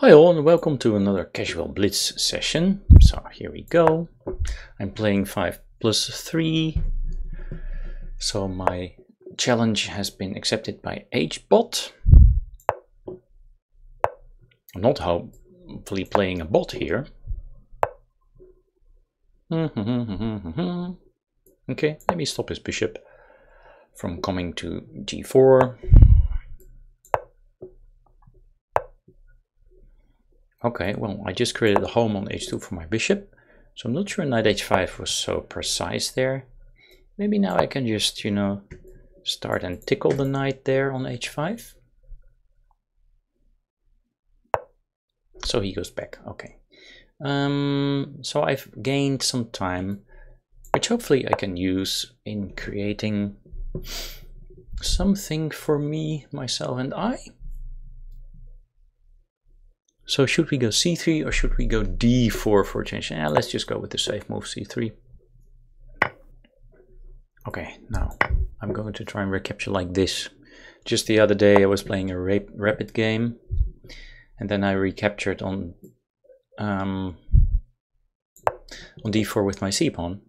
Hi all and welcome to another casual Blitz session. So here we go. I'm playing 5+3. So my challenge has been accepted by HBot. I'm not hopefully playing a bot here. Okay, let me stop his bishop from coming to g4. Okay, well, I just created a home on h2 for my bishop, so I'm not sure knight h5 was so precise there. Maybe now I can just, start and tickle the knight there on h5. So he goes back, okay. So I've gained some time, which hopefully I can use in creating something for me, myself and I. So should we go c3 or should we go d4 for a change? Yeah, let's just go with the safe move c3. Okay, now I'm going to try and recapture like this. Just the other day I was playing a rapid game and then I recaptured on d4 with my c-pawn.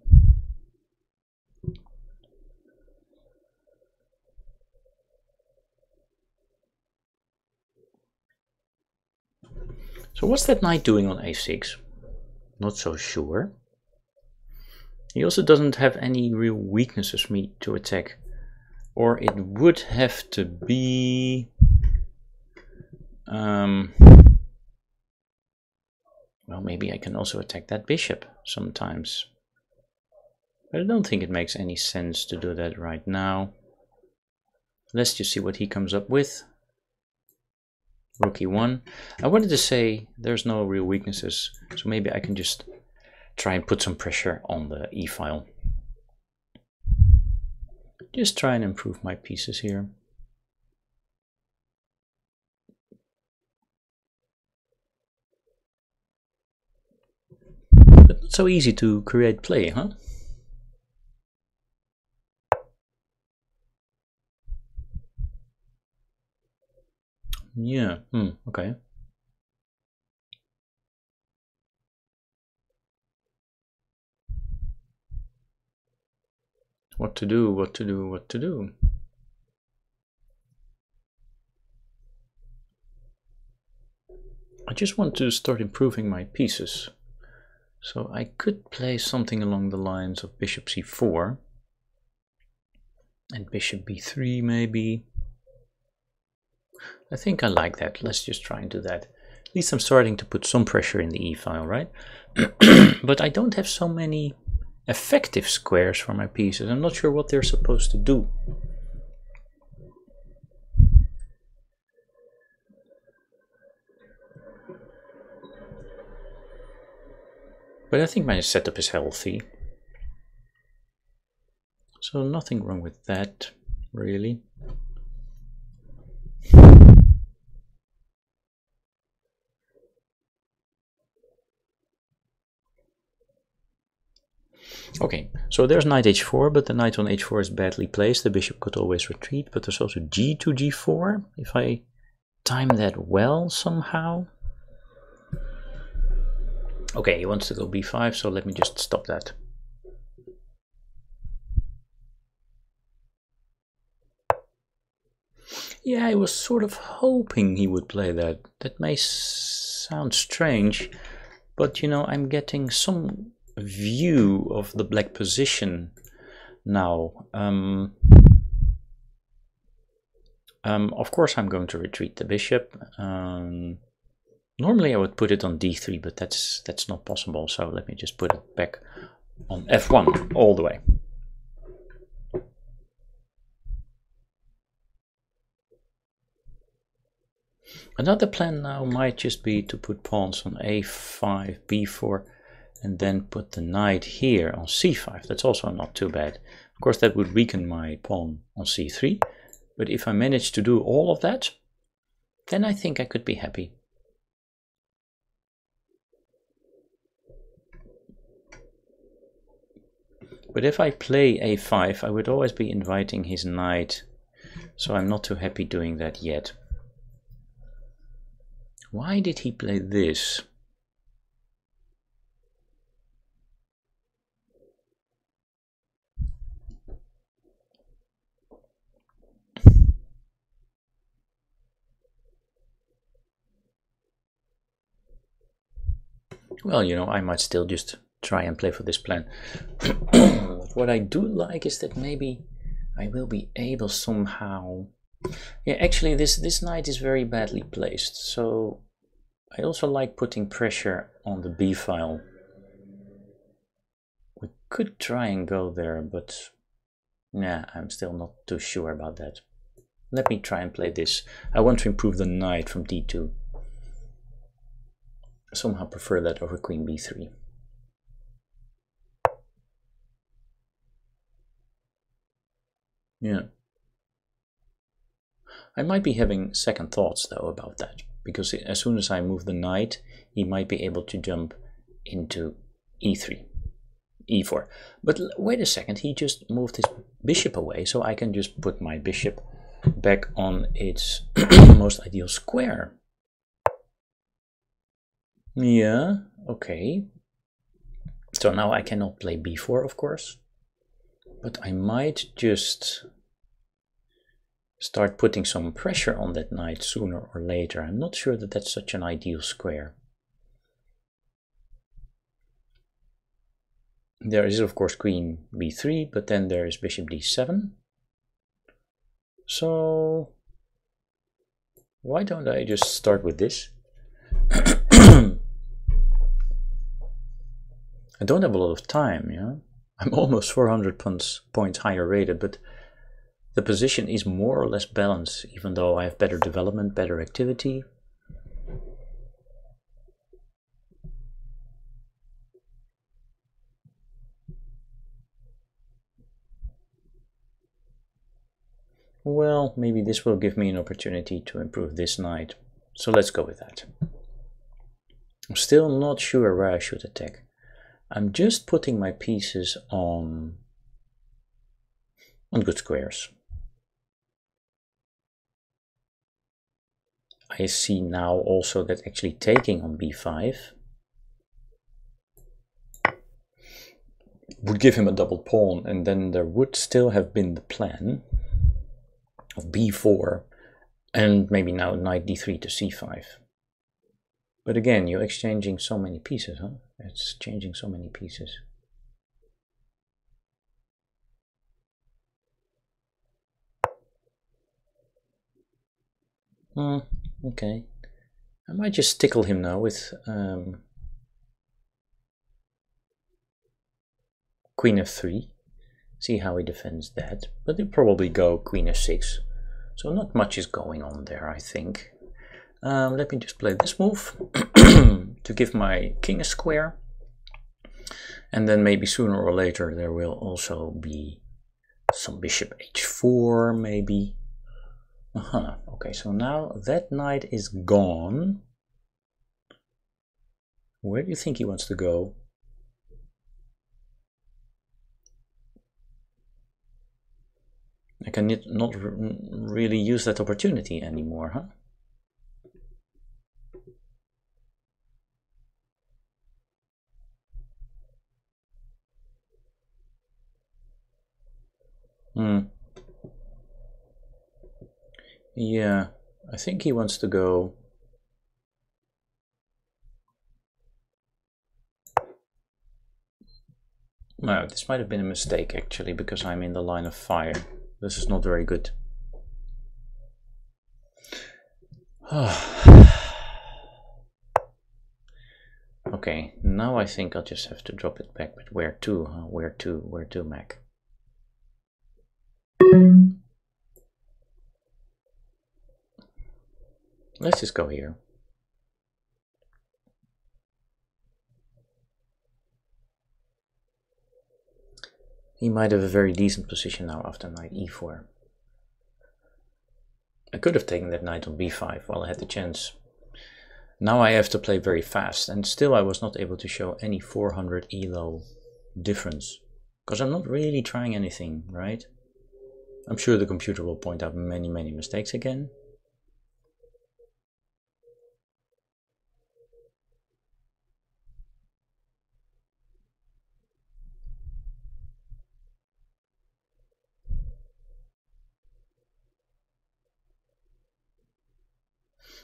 So what's that knight doing on a6? Not so sure. He also doesn't have any real weaknesses for me to attack. Or it would have to be... well, maybe I can also attack that bishop sometimes. But I don't think it makes any sense to do that right now. Let's just see what he comes up with. Rook e1. I wanted to say there's no real weaknesses, so maybe I can just try and put some pressure on the e-file. Just try and improve my pieces here. But not so easy to create play, huh? Yeah, okay. What to do, what to do, what to do. I just want to start improving my pieces. So I could play something along the lines of bishop c4 and bishop b3 maybe. I think I like that. Let's just try and do that. At least I'm starting to put some pressure in the e-file, right? But I don't have so many effective squares for my pieces. I'm not sure what they're supposed to do. But I think my setup is healthy. So nothing wrong with that, really. Okay, so there's knight h4, but the knight on h4 is badly placed. The bishop could always retreat, but there's also g to g4, if I time that well somehow. Okay, he wants to go b5, so let me just stop that. Yeah, I was sort of hoping he would play that. That may sound strange, but I'm getting some view of the black position now. Of course I'm going to retreat the bishop. Normally I would put it on d3, but that's not possible, so let me just put it back on f1 all the way. Another plan now might just be to put pawns on a5, b4, and then put the knight here on c5. That's also not too bad. Of course that would weaken my pawn on c3, but if I manage to do all of that, then I think I could be happy. But if I play a5, I would always be inviting his knight, so I'm not too happy doing that yet. Why did he play this? Well, you know, I might still just try and play for this plan. What I do like is that maybe I will be able somehow... Yeah, actually this knight is very badly placed, so I also like putting pressure on the b file. We could try and go there, but nah, I'm still not too sure about that. Let me try and play this. I want to improve the knight from d2. Somehow prefer that over queen b3. Yeah. I might be having second thoughts though about that, because as soon as I move the knight, he might be able to jump into e3, e4. But wait a second, he just moved his bishop away, so I can just put my bishop back on its most ideal square. Yeah, okay. So now I cannot play b4, of course, but I might just start putting some pressure on that knight sooner or later. I'm not sure that that's such an ideal square. There is of course queen b3, but then there is bishop d7. So why don't I just start with this? I don't have a lot of time, yeah. I'm almost 400 points higher rated, but the position is more or less balanced, even though I have better development, better activity. Well, maybe this will give me an opportunity to improve this knight. So let's go with that. I'm still not sure where I should attack. I'm just putting my pieces on good squares. I see now also that actually taking on b5 would give him a double pawn, and then there would still have been the plan of b4 and maybe now knight d3 to c5. But again, you're exchanging so many pieces, huh? It's changing so many pieces. Okay. I might just tickle him now with queen f3. See how he defends that. But he'll probably go queen f6. So not much is going on there, I think. Let me just play this move to give my king a square. And then maybe sooner or later there will also be some bishop h4 maybe. Okay, so now that knight is gone. Where do you think he wants to go? I can not really use that opportunity anymore, huh? Yeah, I think he wants to go. No, this might have been a mistake actually, because I'm in the line of fire. This is not very good. Okay, now I think I'll just have to drop it back, but where to? Where to, Mac? Let's just go here. He might have a very decent position now after knight e4. I could have taken that knight on b5 while I had the chance. Now I have to play very fast, and still I was not able to show any 400 elo difference. Because I'm not really trying anything, right? I'm sure the computer will point out many mistakes again.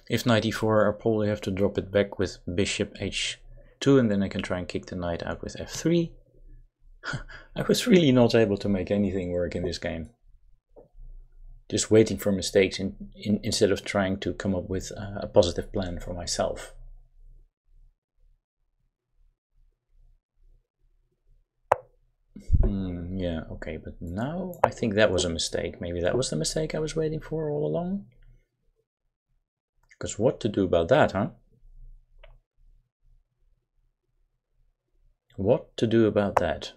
If knight e4, I'll probably have to drop it back with bishop h2, and then I can try and kick the knight out with f3. I was really not able to make anything work in this game. Just waiting for mistakes instead of trying to come up with a positive plan for myself. Yeah, okay, but now I think that was a mistake. Maybe that was the mistake I was waiting for all along. Because what to do about that, huh? What to do about that?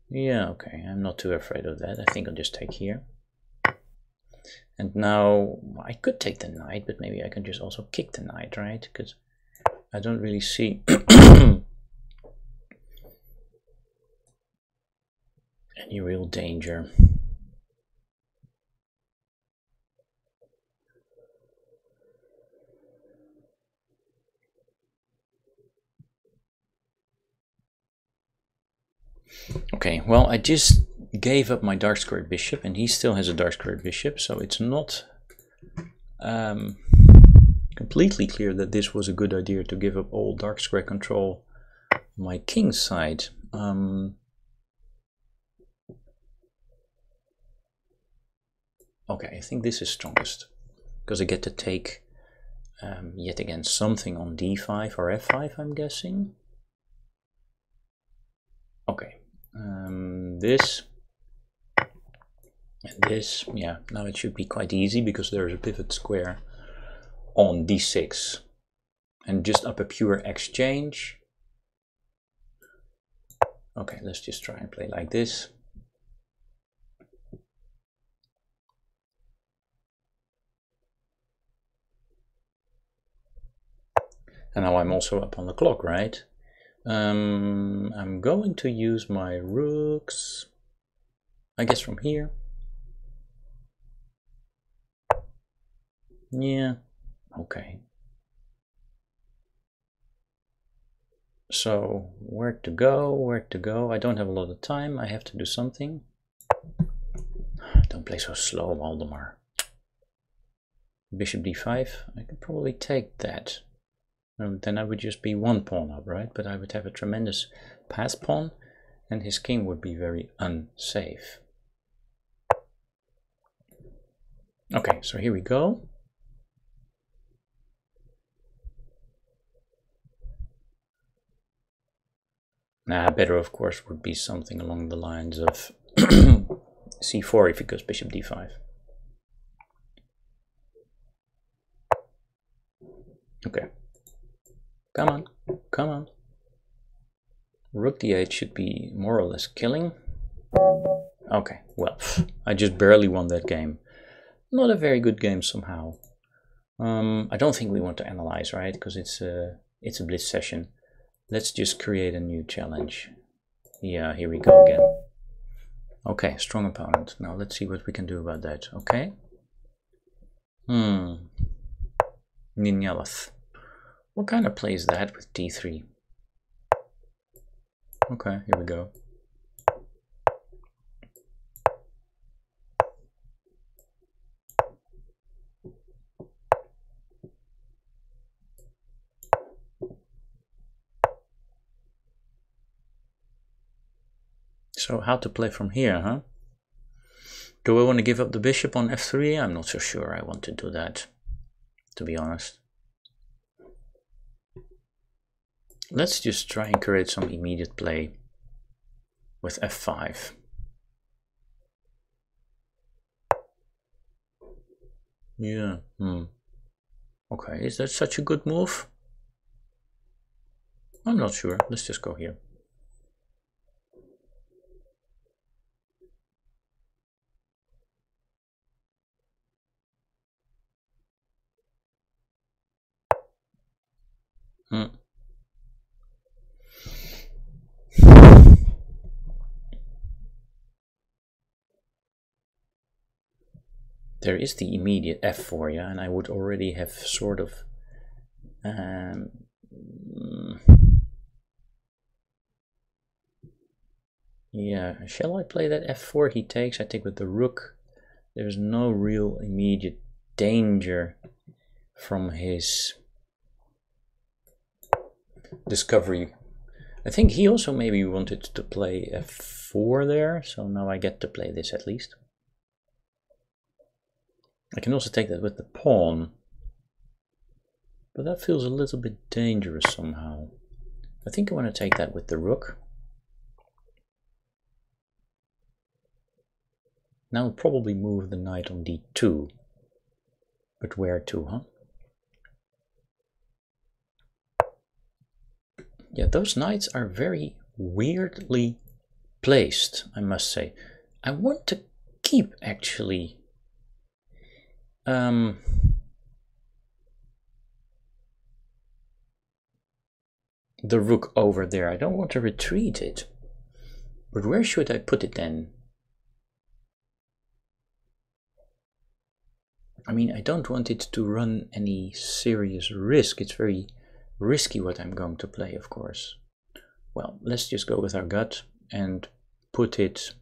Yeah, okay, I'm not too afraid of that. I think I'll just take here. And now I could take the knight, but maybe I can just also kick the knight, right? Because I don't really see any real danger. Okay, well, I just gave up my dark squared bishop, and he still has a dark squared bishop, so it's not completely clear that this was a good idea to give up all dark square control on my king's side. Okay, I think this is strongest, because I get to take yet again something on d5 or f5, I'm guessing. Okay, this and this, yeah, now it should be quite easy because there is a pivot square on d6. And just up a pure exchange. Okay, let's just try and play like this. And now I'm also up on the clock, right? I'm going to use my rooks, I guess, from here. Yeah, okay. So where to go, where to go? I don't have a lot of time, I have to do something. Don't play so slow, Waldemar. Bishop d5, I could probably take that. Then I would just be one pawn up, right? But I would have a tremendous pass pawn, and his king would be very unsafe. Okay, so here we go. Better of course would be something along the lines of c4 if it goes bishop d5. Okay. Come on, come on. Rook d8 should be more or less killing. Okay, well, I just barely won that game. Not a very good game somehow. I don't think we want to analyze, right? Because it's a blitz session. Let's just create a new challenge. Yeah, here we go again. Okay, strong opponent. Now let's see what we can do about that. Okay. Ninielloth. What kind of play is that with d3? Okay, here we go. So how to play from here, huh? Do I want to give up the bishop on f3? I'm not so sure I want to do that, to be honest. Let's just try and create some immediate play with f5. Yeah, Okay, is that such a good move? I'm not sure. Let's just go here. There is the immediate f4, yeah, and I would already have sort of yeah, shall I play that f4 he takes? I take with the rook. There's no real immediate danger from his discovery. I think he also maybe wanted to play f4 there, so now I get to play this at least. I can also take that with the pawn, but that feels a little bit dangerous somehow. I think I want to take that with the rook. Now I'll probably move the knight on d2, but where to, huh? Yeah, those knights are very weirdly placed, I must say. I want to keep, actually, the rook over there. I don't want to retreat it. But where should I put it then? I mean, I don't want it to run any serious risk. It's very risky what I'm going to play, of course. Well, let's just go with our gut and put it...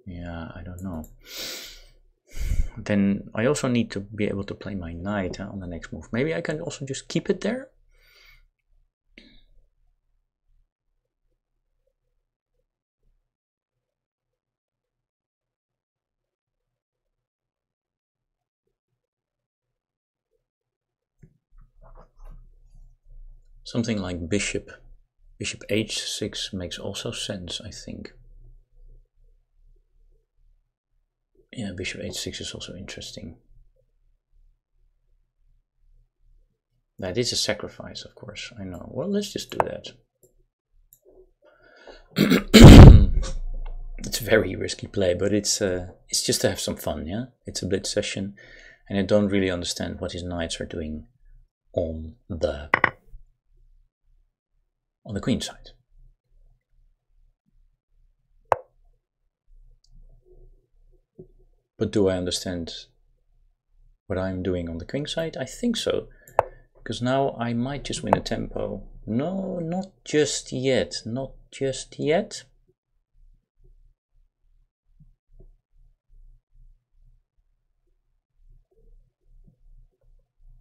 Yeah, I don't know. Then I also need to be able to play my knight on the next move. Maybe I can also just keep it there. Something like bishop h6 makes also sense, I think. Yeah, bishop h6 is also interesting. That is a sacrifice, of course, I know. Well, let's just do that. It's a very risky play, but it's just to have some fun, yeah? It's a blitz session, and I don't really understand what his knights are doing on the queen side. But do I understand what I'm doing on the king side? I think so, because now I might just win a tempo. No, not just yet, not just yet.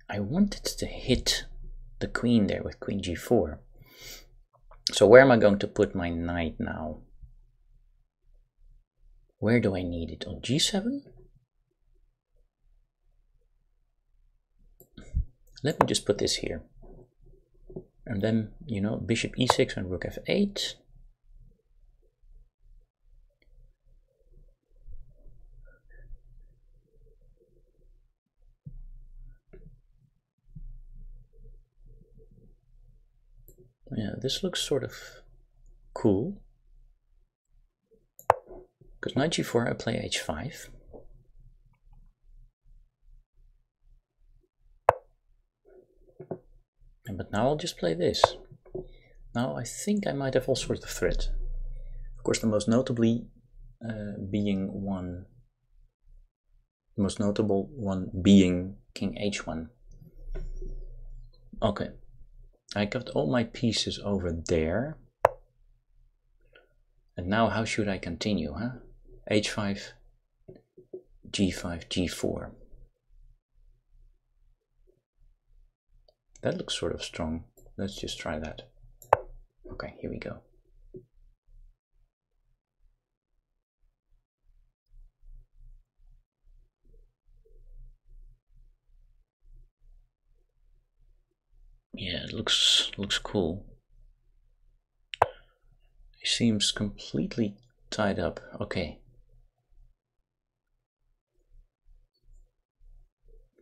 I wanted to hit the queen there with queen g4. So where am I going to put my knight now? Where do I need it? On g7? Let me just put this here. And then, you know, bishop e6 and rook f8. Yeah, this looks sort of cool. Because knight g4, I play h5. But now I'll just play this. Now I think I might have all sorts of threat. Of course, the most notably most notable one being king h1. Okay, I got all my pieces over there. And now how should I continue, huh? h5, g5, g4. That looks sort of strong. Let's just try that. Okay, here we go. Yeah, it looks cool. He seems completely tied up. Okay.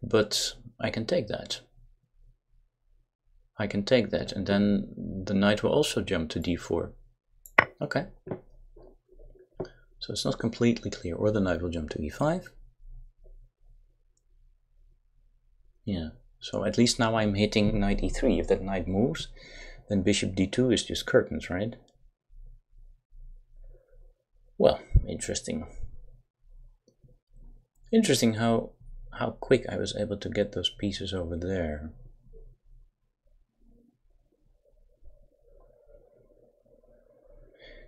But I can take that. I can take that, and then the knight will also jump to d4. Okay. So it's not completely clear. Or the knight will jump to e5. Yeah. So at least now I'm hitting knight e3. If that knight moves, then bishop d2 is just curtains, right? Well, interesting. Interesting how quick I was able to get those pieces over there.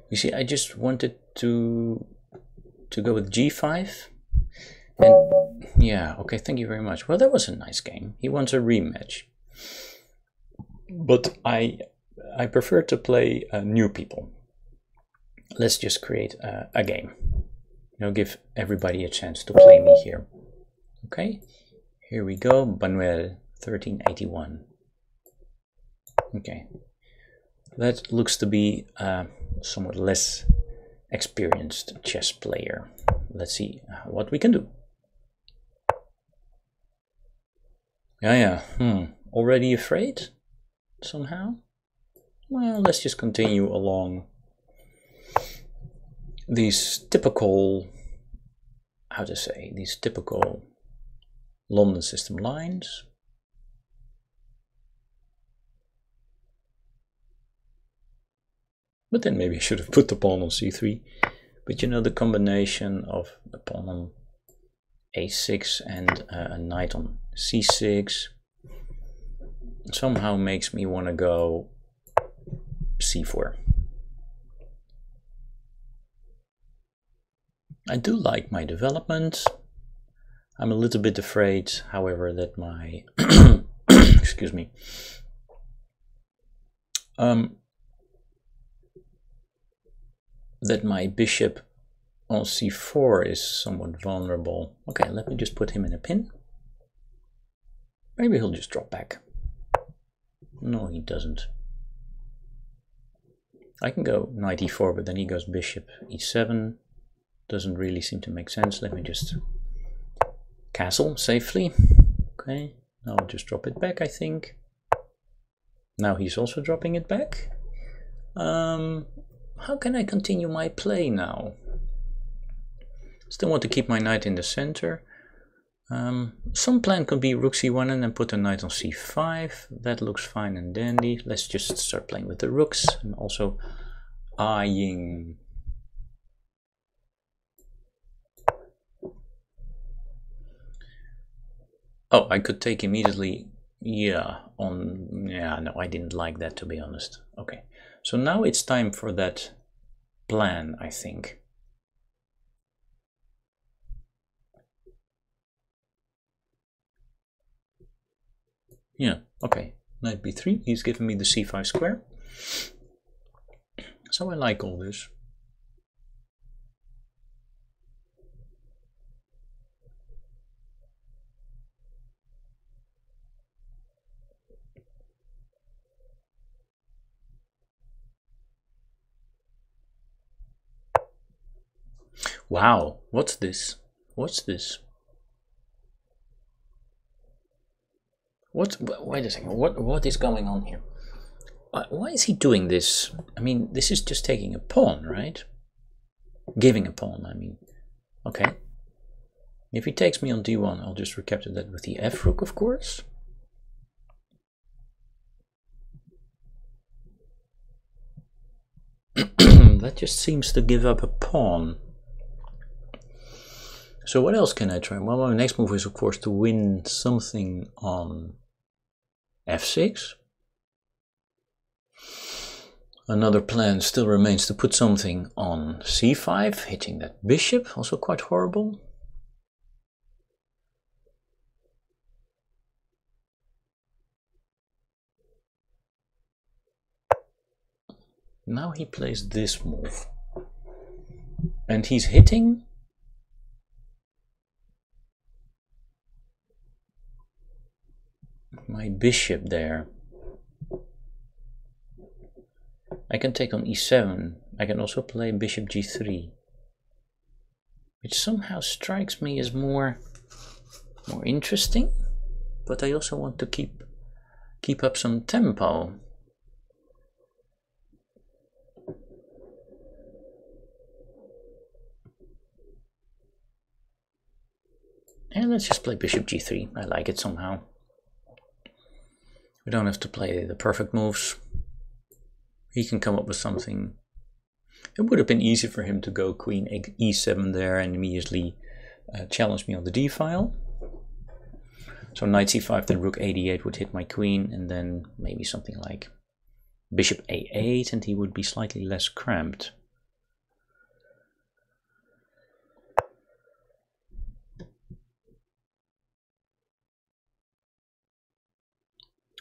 You see, I just wanted to go with g5, And yeah, okay, thank you very much. Well, that was a nice game. He wants a rematch. But I prefer to play new people. Let's just create a game. You know, give everybody a chance to play me here. Okay, here we go. Manuel 1381. Okay, that looks to be a somewhat less experienced chess player. Let's see what we can do. Yeah. Already afraid? Somehow? Well, let's just continue along these typical, how to say, these typical London system lines. But then maybe I should have put the pawn on c3. But you know, the combination of a pawn on a6 and a knight on c6 somehow makes me want to go c4. I do like my development. I'm a little bit afraid, however, that my excuse me, that my bishop on c4 is somewhat vulnerable. Okay, let me just put him in a pin. Maybe he'll just drop back. No, he doesn't. I can go knight e4, but then he goes bishop e7. Doesn't really seem to make sense. Let me just castle safely. Okay, now I'll just drop it back, I think. Now he's also dropping it back. How can I continue my play now? Still want to keep my knight in the center. Some plan could be rook c1 and then put a knight on c5. That looks fine and dandy. Let's just start playing with the rooks. I'm also eyeing oh, I could take immediately, yeah, no, I didn't like that, to be honest. Okay, so now it's time for that plan, I think. Yeah, okay, knight b3, he's giving me the c5 square. So I like all this. Wow, what's this? What's this? Wait a second, what is going on here? Why is he doing this? I mean, this is just taking a pawn, right? Giving a pawn, I mean. Okay. If he takes me on d1, I'll just recapture that with the f rook, of course. That just seems to give up a pawn. So what else can I try? Well, my next move is, of course, to win something on f6. Another plan still remains to put something on c5, hitting that bishop, also quite horrible. Now he plays this move. And he's hitting my bishop there. I can take on e7. I can also play bishop g3, which somehow strikes me as more interesting. But I also want to keep up some tempo. And let's just play bishop g3. I like it somehow. We don't have to play the perfect moves. He can come up with something. It would have been easy for him to go queen e7 there and immediately challenge me on the d file. So knight c5, then rook a8 would hit my queen, and then maybe something like bishop a8, and he would be slightly less cramped.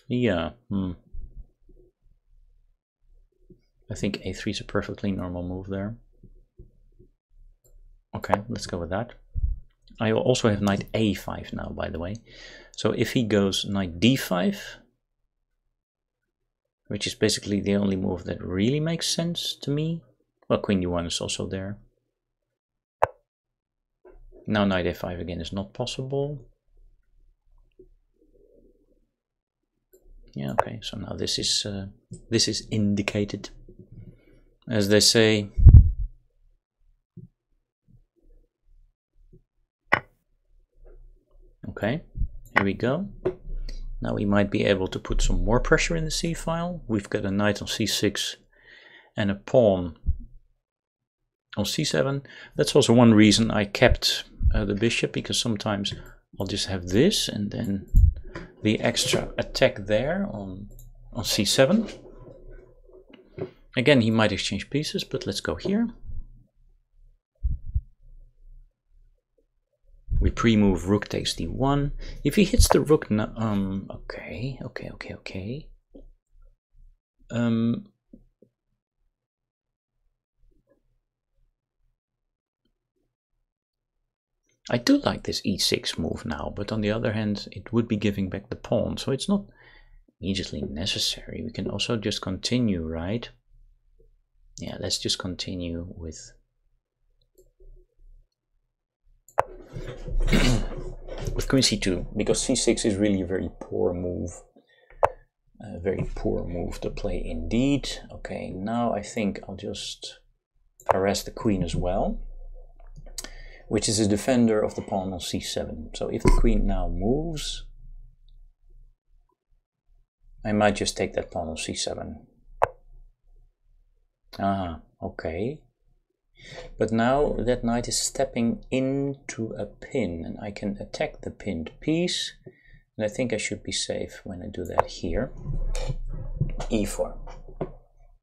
Yeah. I think a3 is a perfectly normal move there. Okay, let's go with that. I also have knight a5 now, by the way. So if he goes knight d5, which is basically the only move that really makes sense to me. Well, queen d1 is also there. Now knight a5 again is not possible. Yeah, okay, so now this is indicated, as they say. Okay, here we go. Now we might be able to put some more pressure in the c-file. We've got a knight on c6 and a pawn on c7. That's also one reason I kept the bishop, because sometimes I'll just have this and then the extra attack there on c7. Again, he might exchange pieces, but let's go here. We pre-move rook takes d1. If he hits the rook now, okay. I do like this e6 move now, but on the other hand, it would be giving back the pawn, so it's not immediately necessary. We can also just continue, right? Yeah, let's just continue with with queen c2, because c6 is really a very poor move. A very poor move to play indeed. Okay, now I think I'll just harass the queen as well, which is a defender of the pawn on c7. So if the queen now moves, I might just take that pawn on c7. Ah, okay. But now that knight is stepping into a pin, and I can attack the pinned piece. And I think I should be safe when I do that here. e4.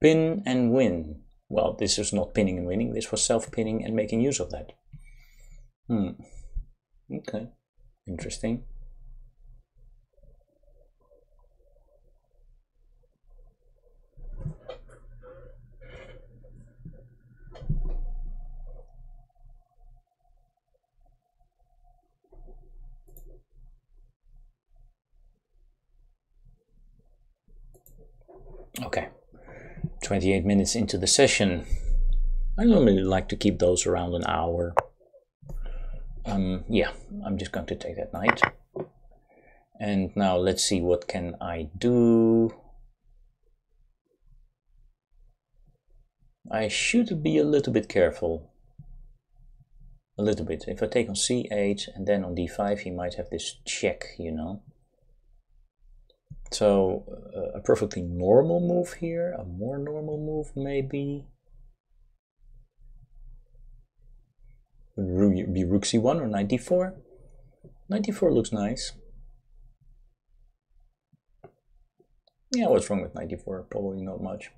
Pin and win. Well, this is not pinning and winning. This was self-pinning and making use of that. Okay, interesting. Okay, 28 minutes into the session. I normally like to keep those around an hour. Yeah, I'm just going to take that knight. And now let's see, what can I do? I should be a little bit careful. A little bit. If I take on c8 and then on d5, he might have this check, you know. So a perfectly normal move here, a more normal move maybe. Would be rook c1 or knight d4. Knight d4 looks nice. Yeah, what's wrong with knight d4? Probably not much.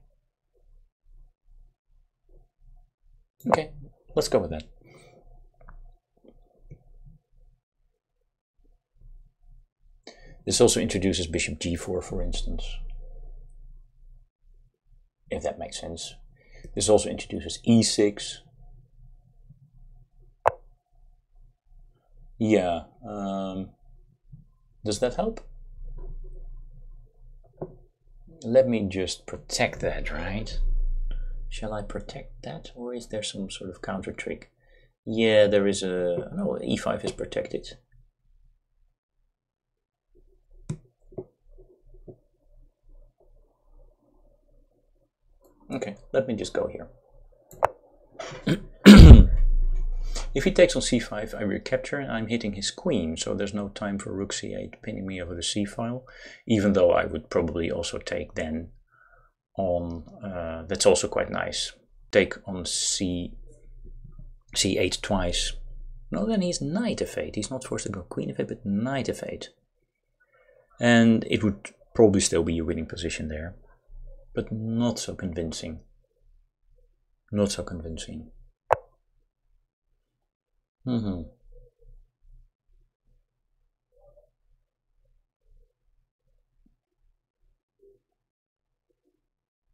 Okay, let's go with that. This also introduces bishop g4, for instance, if that makes sense. This also introduces e6. Yeah, does that help? Let me just protect that, right? Shall I protect that, or is there some sort of counter trick? Yeah, there is a... no, e5 is protected. Okay, let me just go here. If he takes on c5, I recapture and I'm hitting his queen, so there's no time for rook c8 pinning me over the c-file, even though I would probably also take then on, that's also quite nice, take on c8 twice. No, then he's knight f8, he's not forced to go queen f8, but knight f8. And it would probably still be a winning position there, but not so convincing. Not so convincing.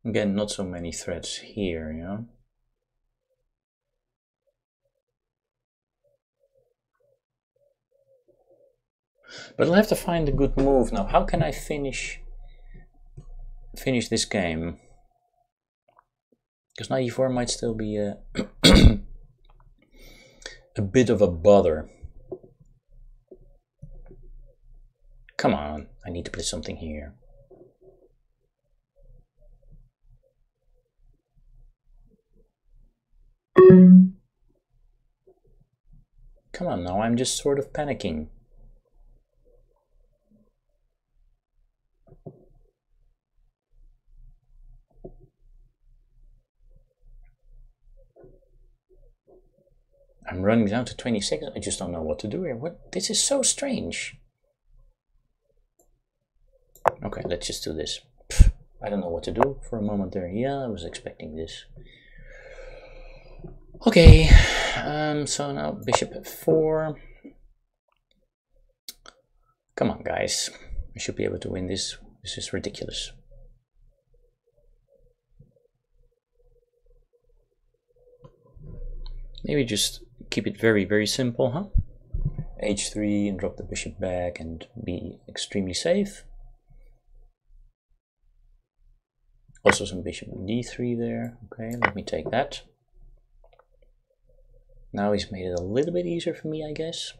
Again, not so many threats here, you know. But I'll have to find a good move now. How can I finish this game? Because knight e4 might still be a a bit of a bother. Come on, I need to play something here. Come on now, I'm just sort of panicking. I'm running down to 26. I just don't know what to do here. What? This is so strange. Okay, let's just do this. Pfft, I don't know what to do for a moment there. Yeah, I was expecting this. Okay, so now bishop f4. Come on, guys. I should be able to win this. This is ridiculous. Maybe just keep it very, very simple, huh? h3 and drop the bishop back and be extremely safe. Also some bishop d3 there. Okay, let me take that. Now he's made it a little bit easier for me, I guess.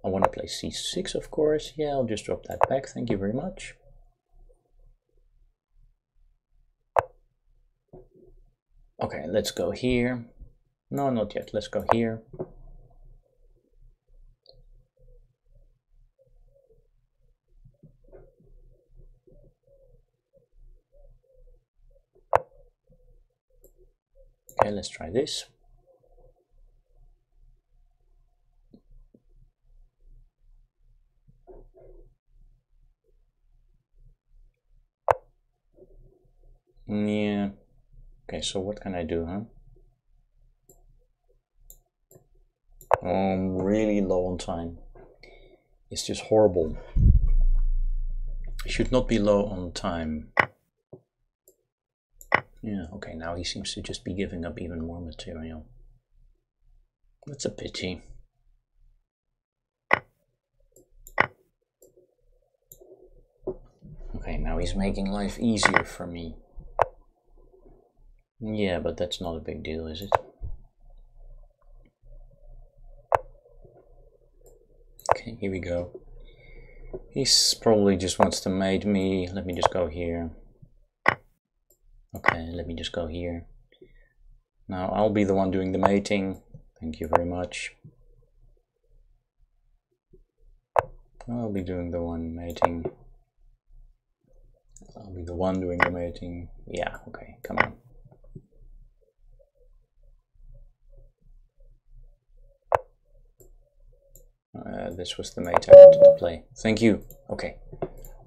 I want to play c6, of course. Yeah, I'll just drop that back. Thank you very much. Okay, let's go here. No, not yet. Let's go here. Okay, let's try this. Yeah. Okay, so what can I do, huh? Oh, I'm really low on time. It's just horrible. I should not be low on time. Yeah, okay, now he seems to just be giving up even more material. That's a pity. Okay, now he's making life easier for me. Yeah, but that's not a big deal, is it? Okay, here we go. He's probably just wants to mate me. Let me just go here. Okay, let me just go here. Now I'll be the one doing the mating. Thank you very much. I'll be doing the one mating. I'll be the one doing the mating. Yeah, okay, come on. This was the mate I wanted to play. Thank you. Okay.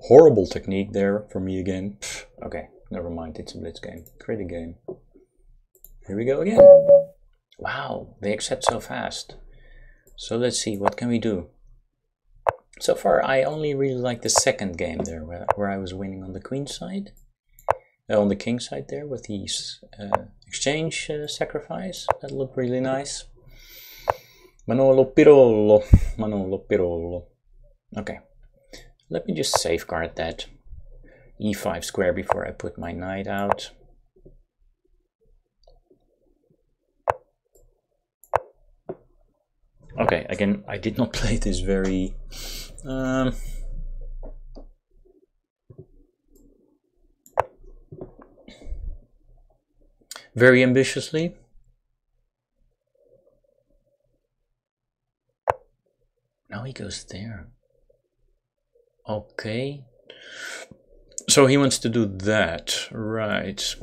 Horrible technique there for me again. Pfft. Okay, never mind. It's a blitz game. Credit game. Here we go again. Wow, they accept so fast. So let's see, what can we do? So far, I only really like the second game there, where I was winning on the queen side. On the king side there, with these exchange sacrifice. That looked really nice. Manolo Pirolo. Manolo Pirolo. Okay, let me just safeguard that e5 square before I put my knight out. Okay, again, I did not play this very very ambitiously. Now he goes there. Okay. So he wants to do that, right.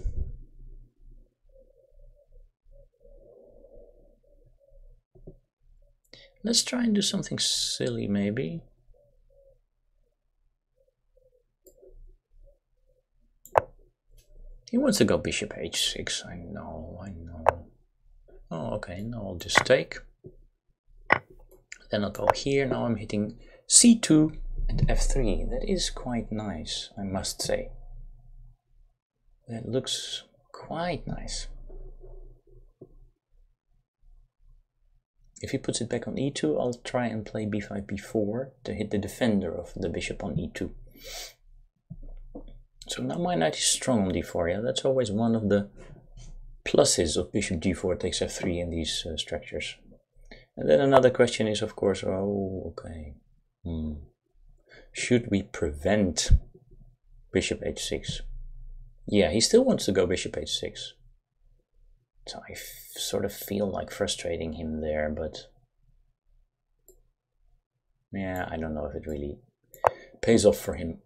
Let's try and do something silly, maybe. He wants to go bishop h6, I know. Oh, okay, now I'll just take. Then I'll go here, now I'm hitting c2. And f3, that is quite nice, I must say. That looks quite nice. If he puts it back on e2, I'll try and play b5, b4 to hit the defender of the bishop on e2. So now my knight is strong on d4, yeah, that's always one of the pluses of bishop g4 takes f3 in these structures. And then another question is, of course, oh, okay. Should we prevent bishop h6? Yeah, he still wants to go bishop h6. So I sort of feel like frustrating him there, but yeah, I don't know if it really pays off for him.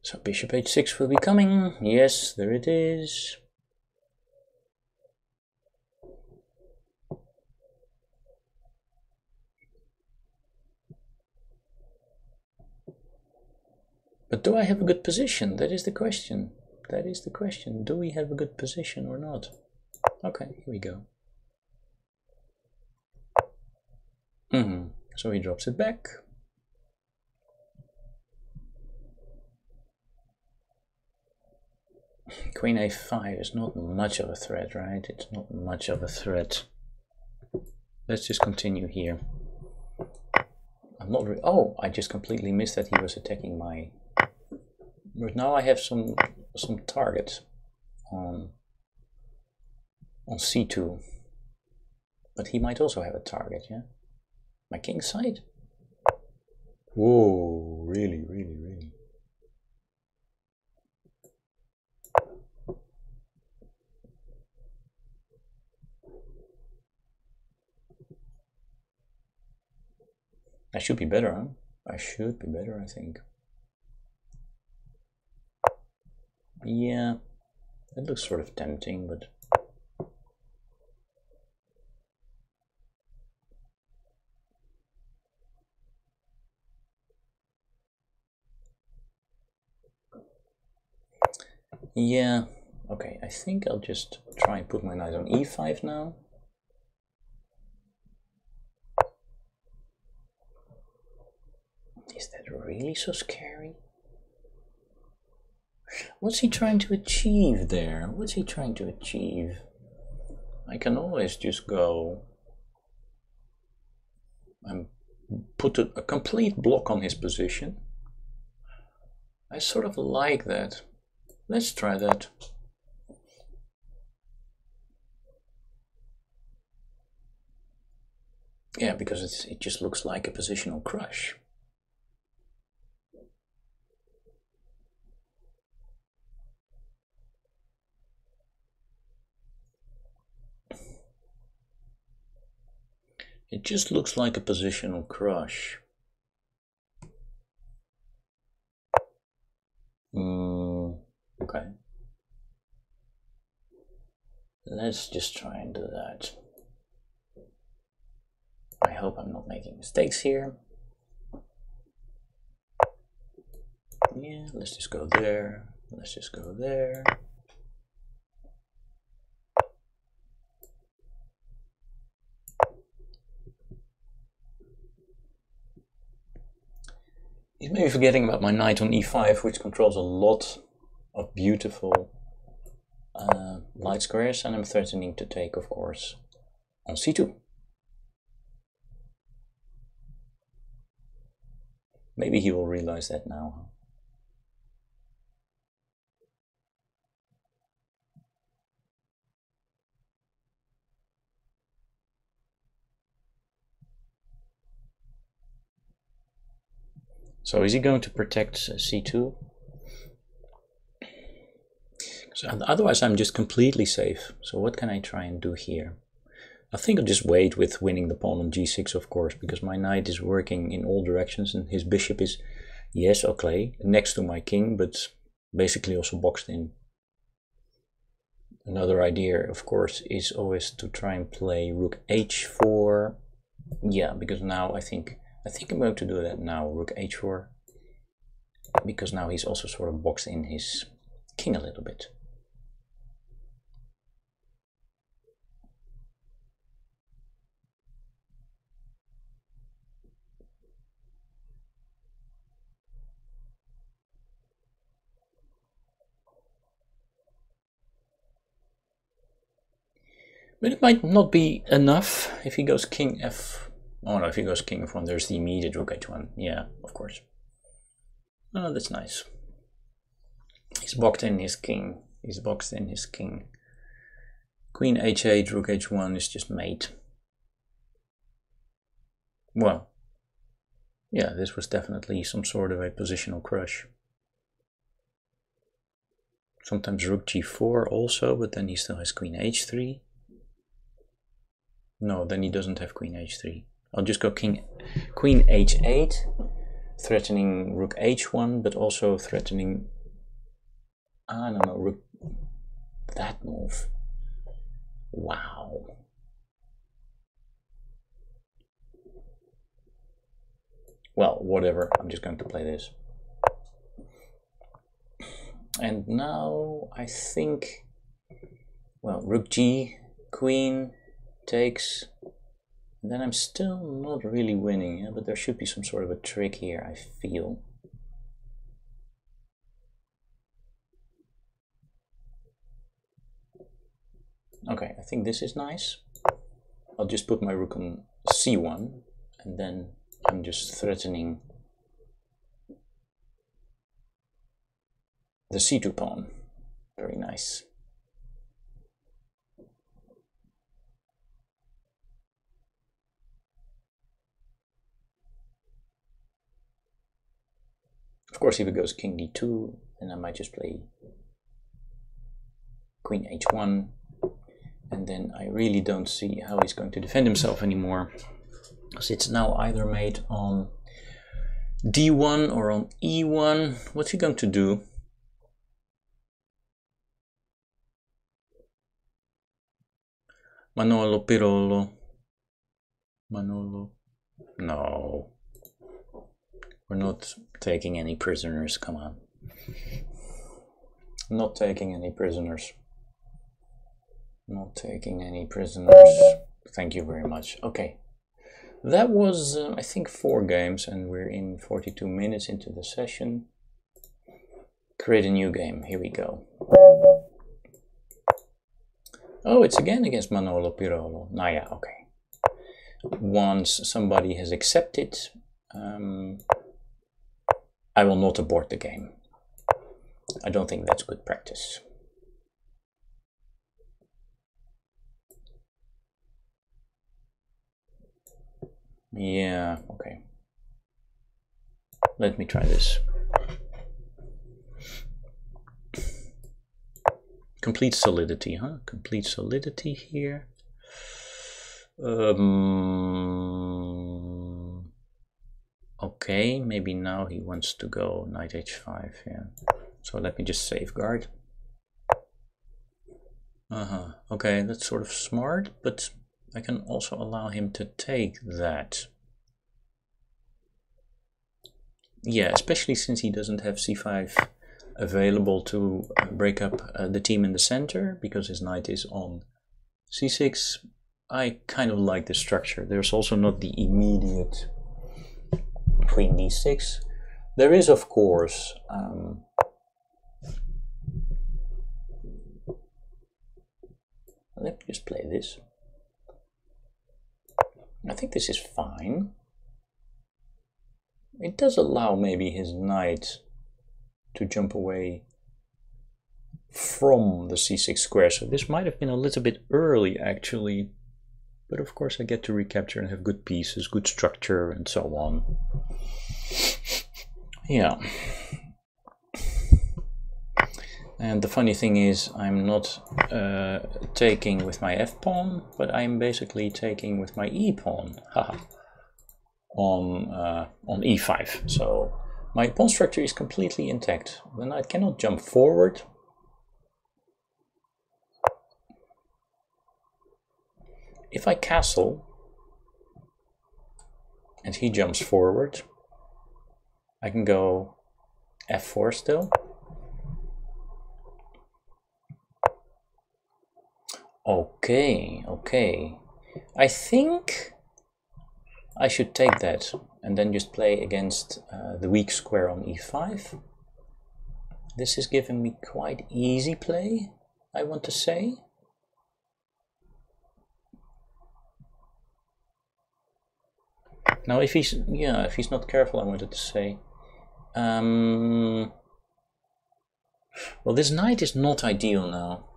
So bishop h6 will be coming. Yes, there it is. But do I have a good position? That is the question. That is the question. Do we have a good position or not? Okay, here we go. So he drops it back. Queen a5 is not much of a threat, right? It's not much of a threat. Let's just continue here. I'm not oh, I just completely missed that he was attacking my... But now I have some target on c2. But he might also have a target, yeah? My kingside? Whoa, really, really, really. I should be better, huh? I should be better, I think. Yeah, it looks sort of tempting, but... Yeah, okay, I think I'll just try and put my knight on e5 now. Is that really so scary? What's he trying to achieve there? What's he trying to achieve? I can always just go and put a complete block on his position. I sort of like that. Let's try that. Yeah, because it just looks like a positional crush. It just looks like a positional crush. Okay. Let's just try and do that. I hope I'm not making mistakes here. Yeah, let's just go there. Let's just go there. He's maybe forgetting about my knight on e5, which controls a lot of beautiful light squares, and I'm threatening to take, of course, on c2. Maybe he will realize that now. So is he going to protect c2? So otherwise I'm just completely safe. So what can I try and do here? I think I'll just wait with winning the pawn on g6, of course, because my knight is working in all directions and his bishop is, yes, okay, next to my king, but basically also boxed in. Another idea, of course, is always to try and play rook h4. Yeah, because now I think I'm going to do that now, rook h4, because now he's also sort of boxed in his king a little bit. But it might not be enough if he goes king f. Oh no, if he goes king f1, there's the immediate rook h1. Yeah, of course. Oh, that's nice. He's boxed in his king. He's boxed in his king. Queen h8, rook h1 is just mate. Well, yeah, this was definitely some sort of a positional crush. Sometimes rook g4 also, but then he still has queen h3. No, then he doesn't have queen h3. I'll just go queen h8, threatening rook h1, but also threatening, I don't know, rook, that move. Wow. Well, whatever, I'm just going to play this. And now I think, well, rook g, queen takes, and then I'm still not really winning, yeah? But there should be some sort of a trick here, I feel. Okay, I think this is nice. I'll just put my rook on c1, and then I'm just threatening the c2 pawn. Very nice. Of course, if it goes king d2, then I might just play queen h1, and then I really don't see how he's going to defend himself anymore. Because it's now either made on d1 or on e1. What's he going to do? Manolo Pirolo. Manolo. No. We're not taking any prisoners, come on. Not taking any prisoners. Not taking any prisoners. Thank you very much. Okay. That was, I think, 4 games, and we're in 42 minutes into the session. Create a new game. Here we go. Oh, it's again against Manolo Pirolo. Nah, yeah, okay. Once somebody has accepted, I will not abort the game. I don't think that's good practice. Yeah, okay. Let me try this. Complete solidity, huh? Complete solidity here. Okay, maybe now he wants to go knight h5, yeah. So let me just safeguard. Okay, that's sort of smart, but I can also allow him to take that. Yeah, especially since he doesn't have c5 available to break up the team in the center, because his knight is on c6. I kind of like this structure. There's also not the immediate queen d6. There is, of course, let me just play this. I think this is fine. It does allow maybe his knight to jump away from the c6 square, so this might have been a little bit early actually, but of course I get to recapture and have good pieces, good structure, and so on. Yeah. And the funny thing is, I'm not taking with my f-pawn, but I'm basically taking with my e-pawn. Haha. On e5. So my pawn structure is completely intact. The knight cannot jump forward. If I castle and he jumps forward, I can go f4 still. Okay, okay. I think I should take that and then just play against the weak square on e5. This is giving me quite easy play, I want to say. Now if he's not careful, I wanted to say. Well, this knight is not ideal now.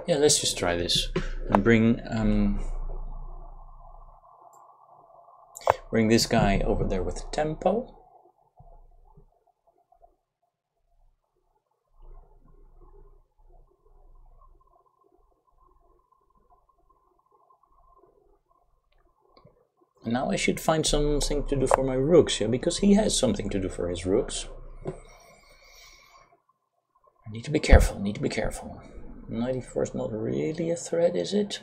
Yeah, let's just try this and bring this guy over there with tempo. And now I should find something to do for my rooks, yeah, because he has something to do for his rooks. I need to be careful, Knight e4 is not really a threat, is it?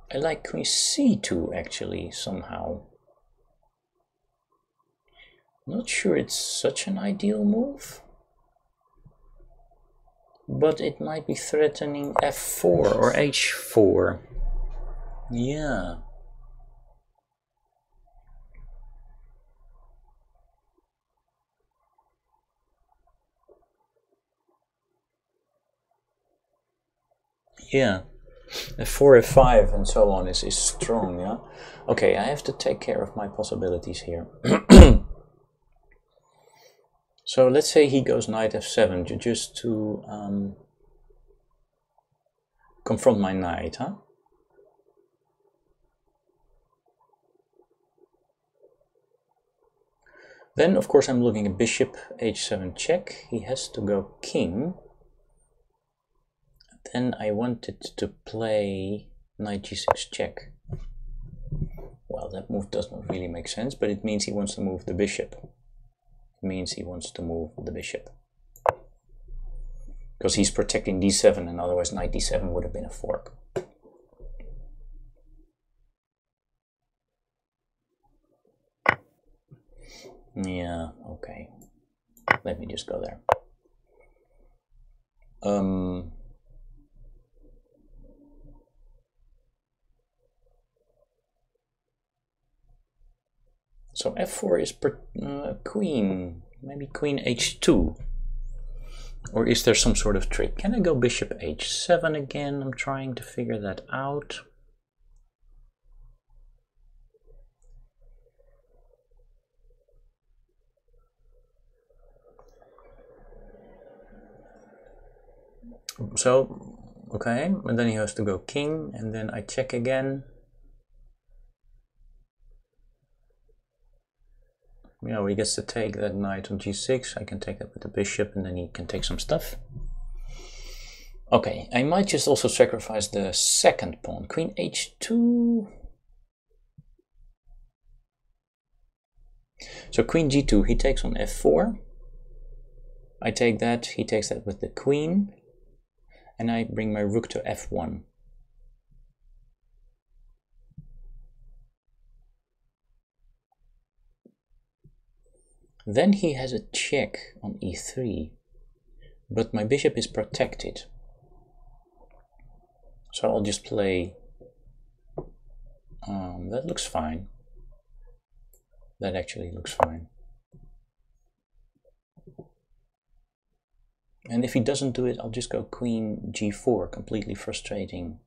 I like queen c2 actually, somehow. Not sure it's such an ideal move, but it might be threatening f4 or h4. Yeah. Yeah. f4, f5 and so on is strong, yeah? Okay, I have to take care of my possibilities here. So let's say he goes knight f7 just to confront my knight, huh? Then of course I'm looking at bishop h7 check. He has to go king. Then I wanted to play knight g6 check. Well, that move does not really make sense, but it means he wants to move the bishop. Because he's protecting d7, and otherwise knight d7 would have been a fork. Yeah, okay. Let me just go there. So f4 is queen, maybe queen h2. Or is there some sort of trick? Can I go bishop h7 again? I'm trying to figure that out. So, okay, and then he has to go king, and then I check again. You know, he gets to take that knight on g6. I can take that with the bishop, and then he can take some stuff. Okay, I might just also sacrifice the second pawn. Queen h2. So queen g2, he takes on f4. I take that, he takes that with the queen. And I bring my rook to f1. Then he has a check on e3, but my bishop is protected. So I'll just play, that looks fine. That actually looks fine. And if he doesn't do it, I'll just go queen g4, completely frustrating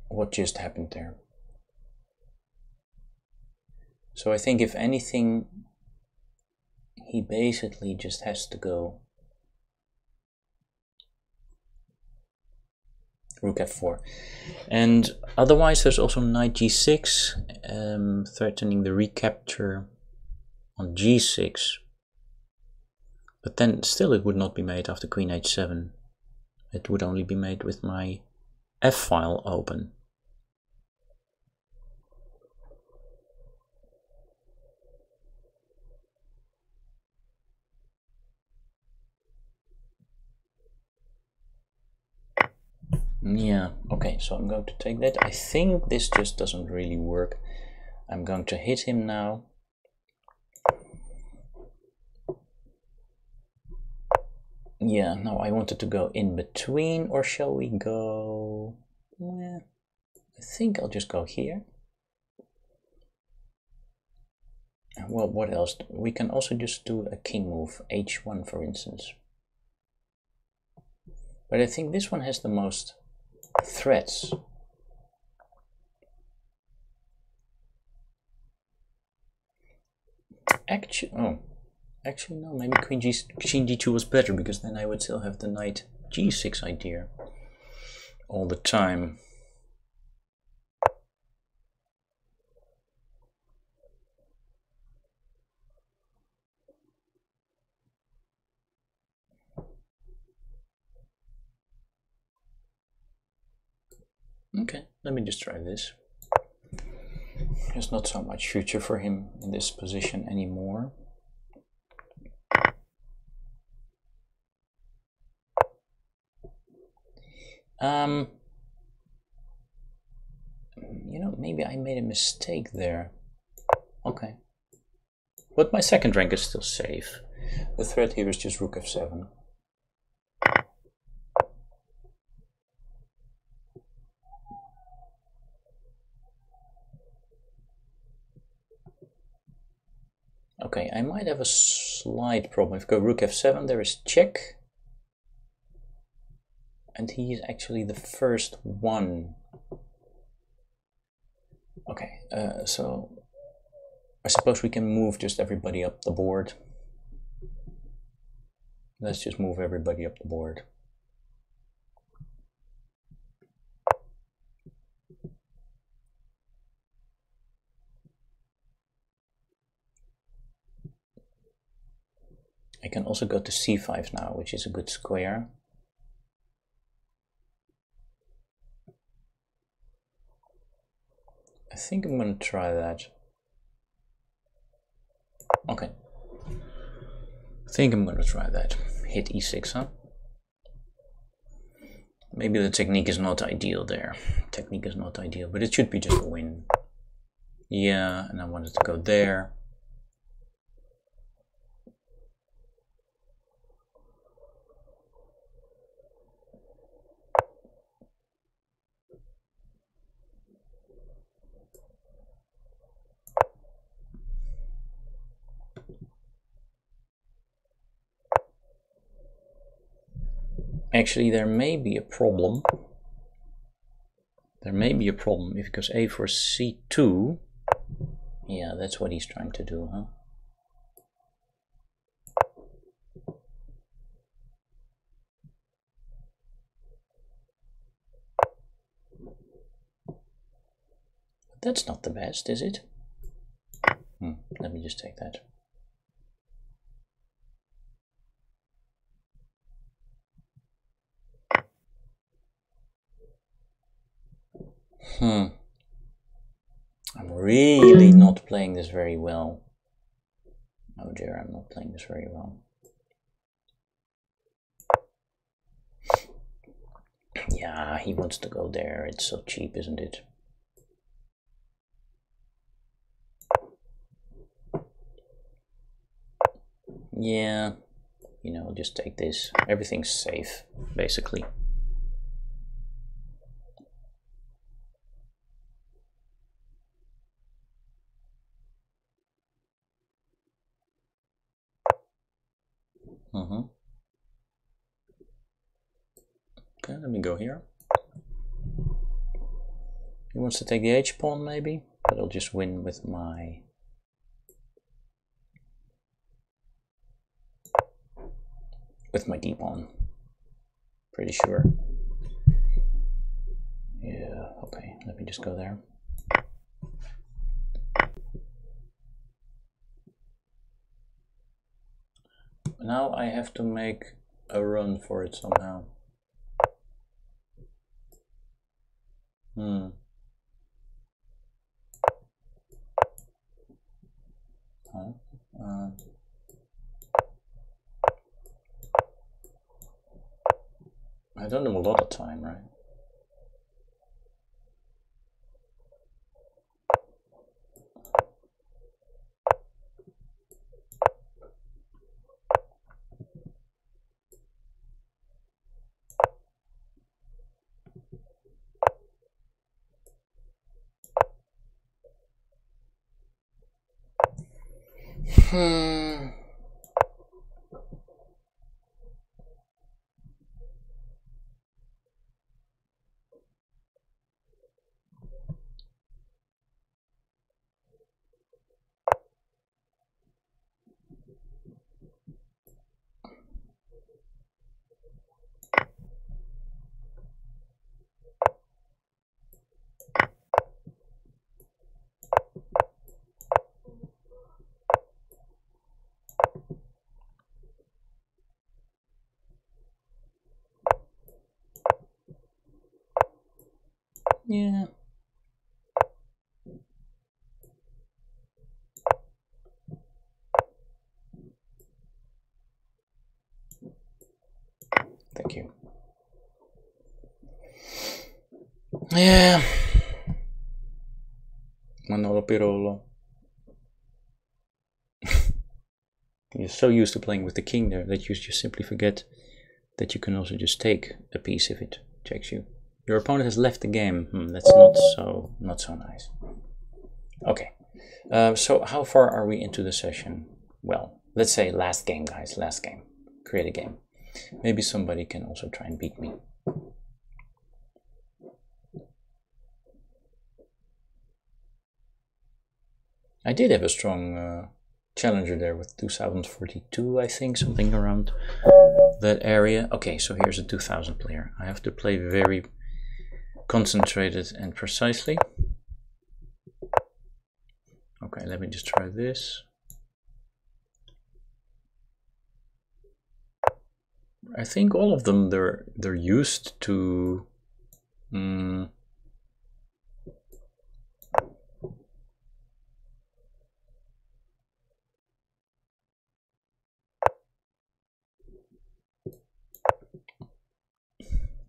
what just happened there. So I think if anything, he basically just has to go rook f4. And otherwise there's also knight g6, threatening the recapture on g6. But then still it would not be made after queen h7. It would only be made with my f-file open. Yeah, okay, so I'm going to take that. I think this just doesn't really work. I'm going to hit him now. Yeah, no, I wanted to go in between, or shall we go... Well, I think I'll just go here. Well, what else? We can also just do a king move, h1 for instance. But I think this one has the most threats. Actually, no, maybe queen g2 was better, because then I would still have the knight g6 idea all the time. Okay, let me just try this. There's not so much future for him in this position anymore. You know, maybe I made a mistake there. Okay. But my second rank is still safe. The threat here is just rook f7. Okay, I might have a slight problem. If I go rook f7, there is check. And he is actually the first one. Okay, so I suppose we can move just everybody up the board. Let's just move everybody up the board. I can also go to c5 now, which is a good square. I think I'm going to try that. Okay. I think I'm going to try that. Hit e6, huh? Maybe the technique is not ideal there. Technique is not ideal, but it should be just a win. Yeah, and I wanted to go there. Actually, there may be a problem. There may be a problem if it goes a for c2. Yeah, that's what he's trying to do, huh? That's not the best, is it? Let me just take that. I'm really not playing this very well. Oh dear, I'm not playing this very well. Yeah, he wants to go there. It's so cheap, isn't it? Yeah, you know, just take this. Everything's safe, basically. Okay, let me go here. He wants to take the h-pawn maybe, but I'll just win with my... d-pawn. Pretty sure. Yeah, okay, let me just go there. Now I have to make a run for it somehow. I don't have a lot of time, right? Yeah. Thank you. Yeah. Manolo Pirolo. You're so used to playing with the king there that you just simply forget that you can also just take a piece if it checks you. Your opponent has left the game. That's not so nice. Okay. So how far are we into the session? Well, let's say last game, guys. Last game. Create a game. Maybe somebody can also try and beat me. I did have a strong challenger there with 2042, I think, something around that area. Okay, so here's a 2000 player. I have to play very concentrated and precisely. Okay, let me just try this. I think all of them they're used to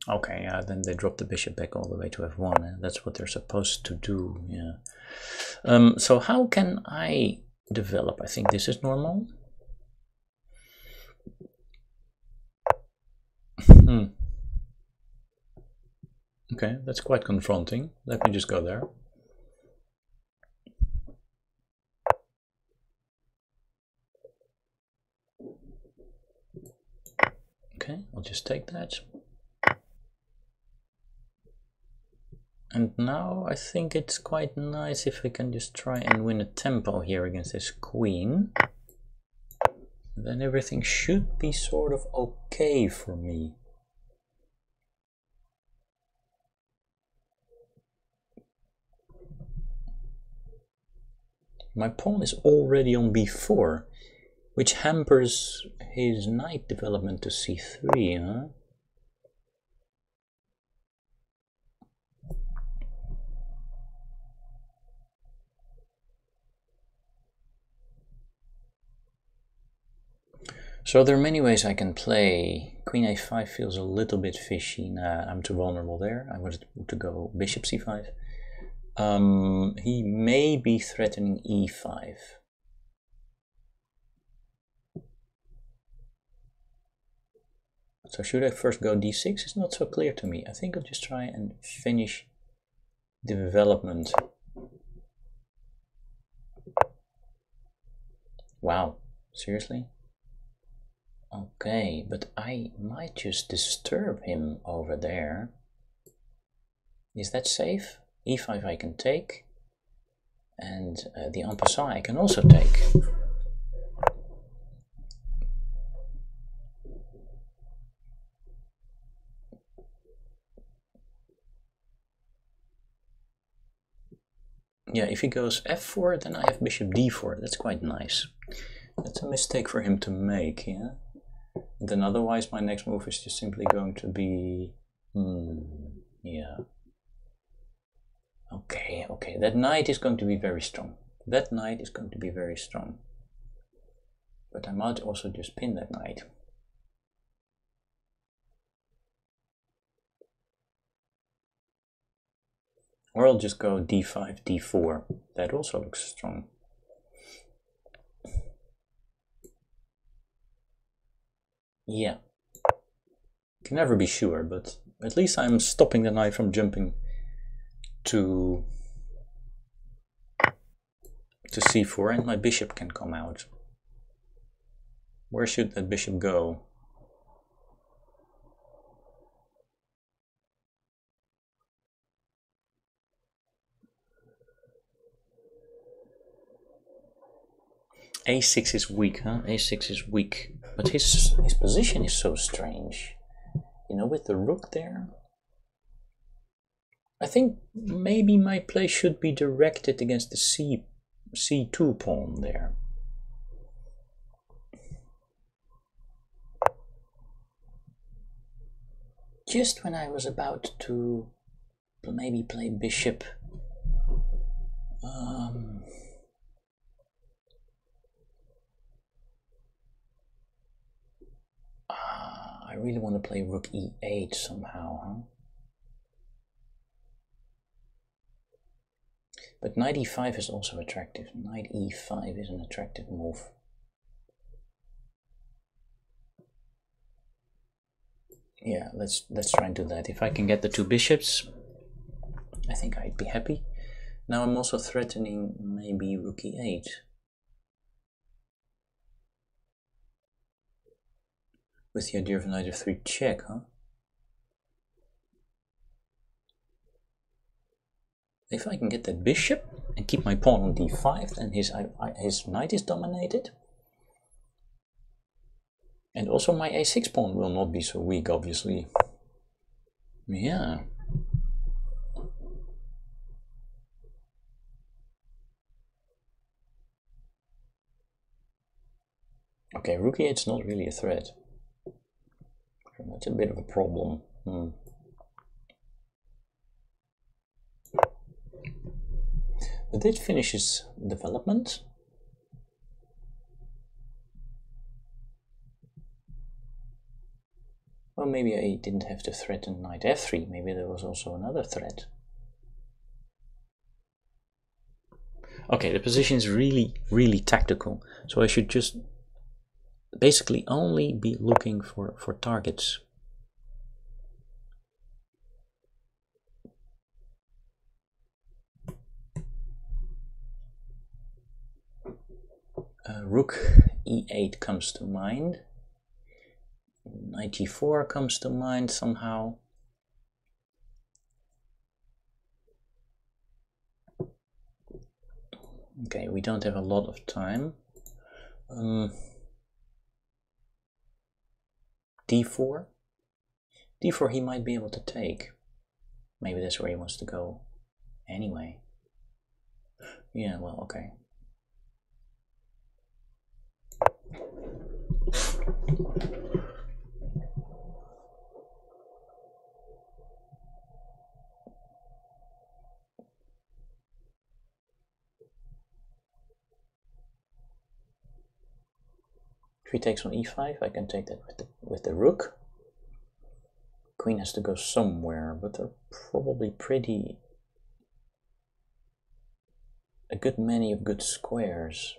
okay, then they drop the bishop back all the way to f1. That's what they're supposed to do. Yeah. So how can I develop? I think this is normal. Okay, that's quite confronting. Let me just go there. Okay, I'll just take that. And now I think it's quite nice if we can just try and win a tempo here against this queen. Then everything should be sort of okay for me. My pawn is already on b4, which hampers his knight development to c3, huh? So there are many ways I can play. Queen a5 feels a little bit fishy. Nah, I'm too vulnerable there. I wanted to go bishop c5. He may be threatening e5. So should I first go d6? It's not so clear to me. I think I'll just try and finish the development. Wow, seriously? Okay, but I might just disturb him over there. Is that safe? e5 I can take, and the en passant I can also take. Yeah, if he goes f4, then I have bishop d4. That's quite nice. That's a mistake for him to make, yeah? Then otherwise my next move is just simply going to be... yeah. Okay, okay, that knight is going to be very strong. That knight is going to be very strong. But I might also just pin that knight. Or I'll just go d5, d4. That also looks strong. Yeah. Can never be sure, but at least I'm stopping the knight from jumping to c4, and my bishop can come out. Where should that bishop go? A6 is weak, huh? A6 is weak. But his position is so strange. You know, with the rook there. I think maybe my play should be directed against the C2 pawn there. Just when I was about to maybe play bishop. I really want to play rook e8 somehow, huh? But knight e5 is also attractive. Knight e5 is an attractive move. Yeah, let's try and do that. If I can get the two bishops, I think I'd be happy. Now I'm also threatening maybe rook e8. With the idea of knight f3 check, huh? If I can get that bishop and keep my pawn on d5, then his knight is dominated. And also my a6 pawn will not be so weak, obviously. Yeah. Okay, rook e8 is not really a threat. That's a bit of a problem. But this finishes development. Well, maybe I didn't have to threaten knight f3. Maybe there was also another threat. Okay, the position is really, really tactical. So I should just basically only be looking for targets. Rook e8 comes to mind. Knight e4 comes to mind somehow. Okay, we don't have a lot of time. d4. d4 he might be able to take. Maybe that's where he wants to go anyway. Yeah, well, okay. If he takes on e5, I can take that with the rook. Queen has to go somewhere, but they're probably pretty a good many of good squares.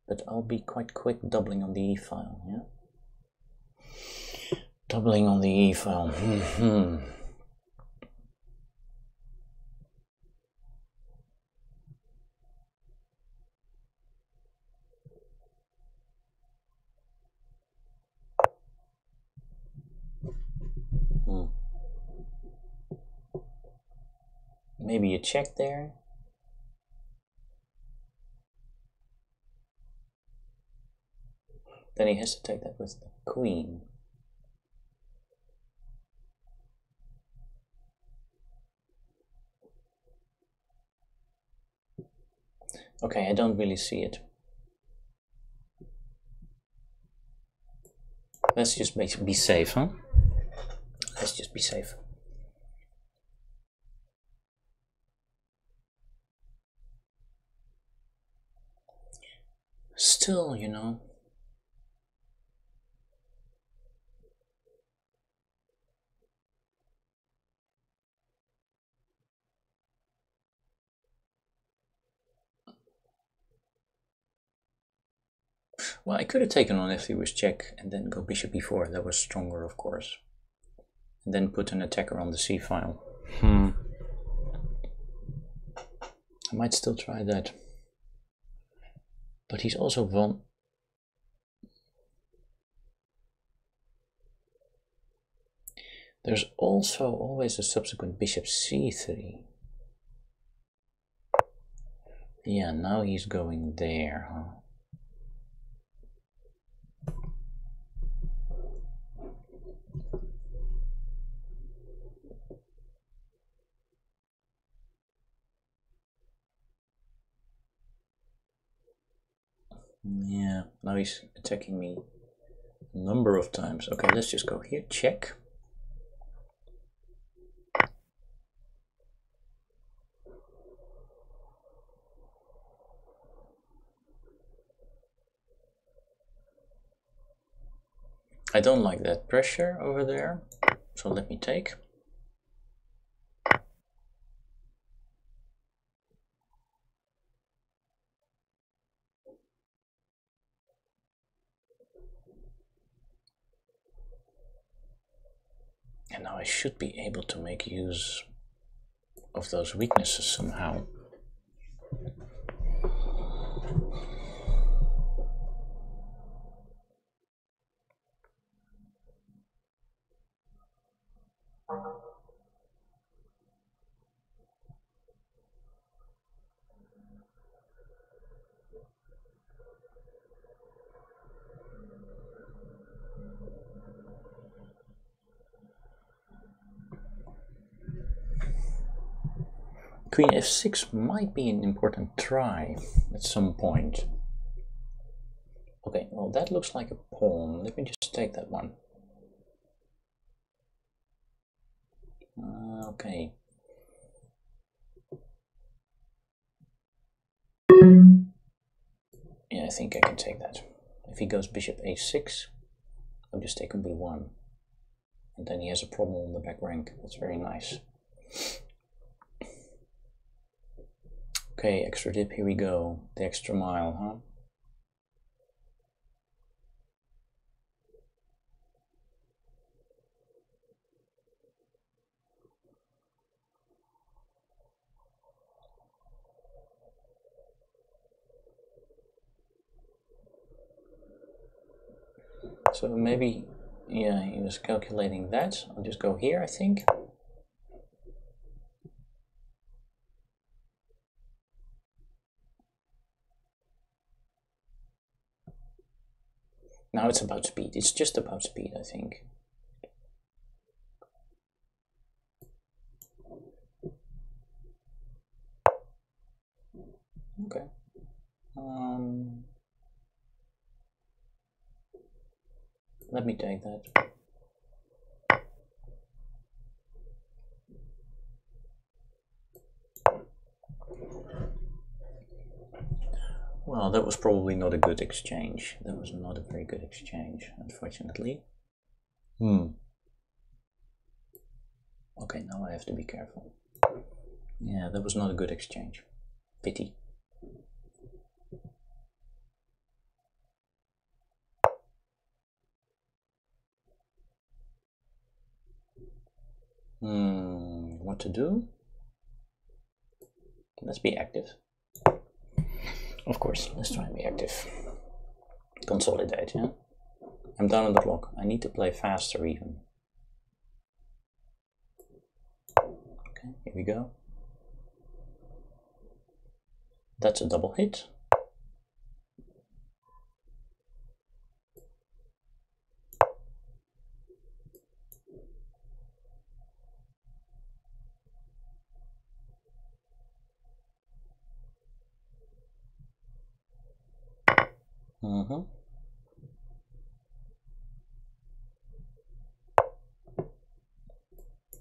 But I'll be quite quick doubling on the e file, yeah? Doubling on the e file. Maybe a check there. Then he has to take that with the queen. Okay, I don't really see it. Let's just be safe, huh? Let's just be safe. Still, you know. Well, I could have taken on f3 with check and then go bishop e4. That was stronger, of course. And then put an attacker on the c file. I might still try that. But he's also There's also always a subsequent bishop c3. Yeah, now he's going there, huh? Yeah, now he's attacking me a number of times. Okay, let's just go here, check. I don't like that pressure over there, so let me take. And now I should be able to make use of those weaknesses somehow. Queen f6 might be an important try at some point. Okay, well that looks like a pawn. Let me just take that one. Okay. Yeah, I think I can take that. If he goes bishop a6, I'll just take on b1. And then he has a problem on the back rank. That's very nice. Okay, extra dip, here we go. The extra mile, huh? So maybe, yeah, he was calculating that. I'll just go here, I think. Now it's about speed. It's just about speed, I think. Okay. Let me take that. Well, that was probably not a good exchange. That was not a very good exchange, unfortunately. Okay, now I have to be careful. Yeah, that was not a good exchange. Pity. What to do? Let's be active. Of course, let's try and be active. Consolidate, yeah? I'm down on the clock. I need to play faster even. Okay, here we go. That's a double hit.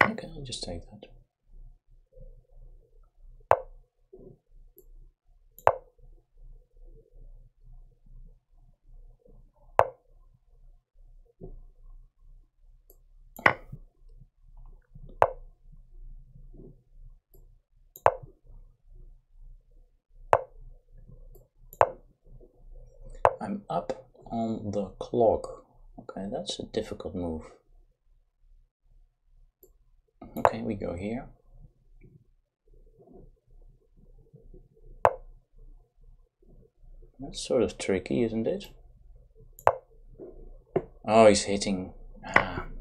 Okay, I'll just take that. I'm up on the clock. Okay, that's a difficult move. Okay, we go here. That's sort of tricky, isn't it? Oh, he's hitting.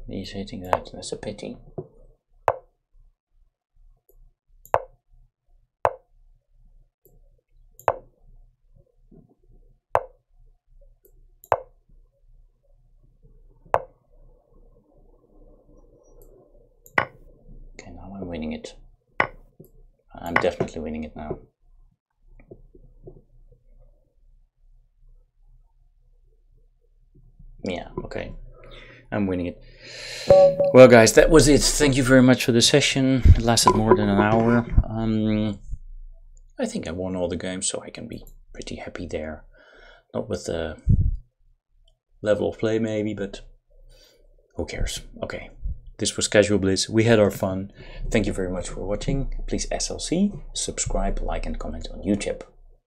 He's hitting that. That's a pity. Okay, now I'm winning it. I'm definitely winning it now. Yeah, okay. I'm winning it. Well, guys, that was it. Thank you very much for the session. It lasted more than an hour. I think I won all the games, so I can be pretty happy there. Not with the level of play, maybe, but who cares? Okay. This was Casual Blitz. We had our fun. Thank you very much for watching. Please SLC, subscribe, like, and comment on YouTube.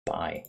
Bye.